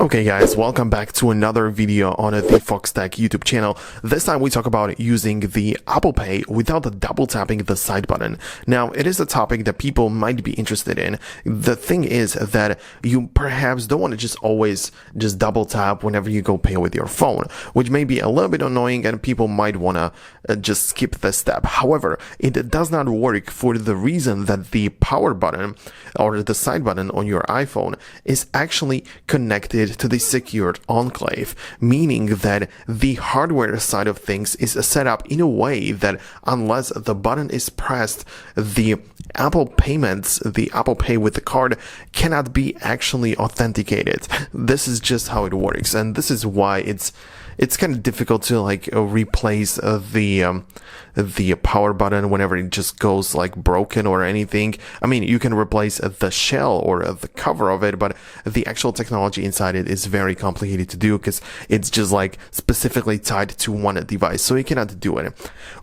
Okay guys, welcome back to another video on the Foxtecc YouTube channel. This time we talk about using the Apple Pay without double tapping the side button. Now, it is a topic that people might be interested in. The thing is that you perhaps don't want to just always just double tap whenever you go pay with your phone, which may be a little bit annoying and people might want to just skip this step. However, it does not work for the reason that the power button or the side button on your iPhone is actually connected to the secured enclave, meaning that the hardware side of things is set up in a way that unless the button is pressed, the Apple payments, the Apple Pay with the card cannot be actually authenticated. This is just how it works, and this is why it's kind of difficult to replace the power button whenever it just goes broken or anything. I mean, you can replace the shell or the cover of it, but the actual technology inside it is very complicated to do because it's just specifically tied to one device, so you cannot do it.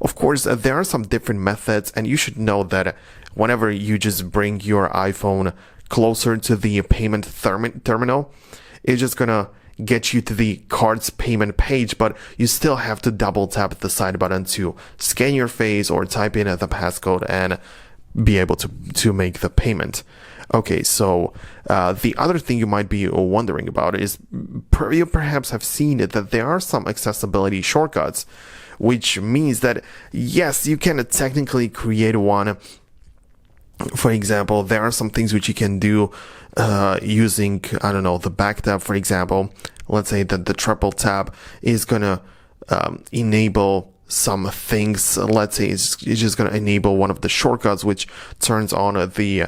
Of course, there are some different methods, and you should know that whenever you just bring your iPhone closer to the payment terminal, it's just gonna get you to the card's payment page, but you still have to double tap the side button to scan your face or type in the passcode and be able to make the payment. Okay, so the other thing you might be wondering about is you perhaps have seen it that there are some accessibility shortcuts, which means that yes, you can technically create one. For example, there are some things which you can do using, I don't know, the back tab, for example. Let's say that the triple tap is going to enable some things. Let's say it's just going to enable one of the shortcuts, which turns on the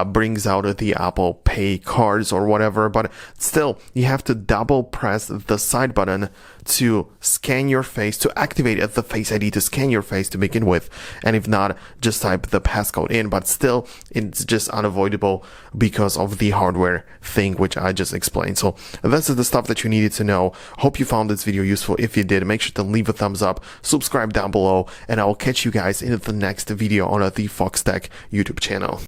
brings out the Apple Pay cards or whatever, but still you have to double press the side button to scan your face, to activate the Face ID to scan your face to begin with, and if not, just type the passcode in. But still, it's just unavoidable because of the hardware thing which I just explained. So this is the stuff that you needed to know. Hope you found this video useful. If you did, make sure to leave a thumbs up, subscribe down below, and I will catch you guys in the next video on the Foxtecc YouTube channel.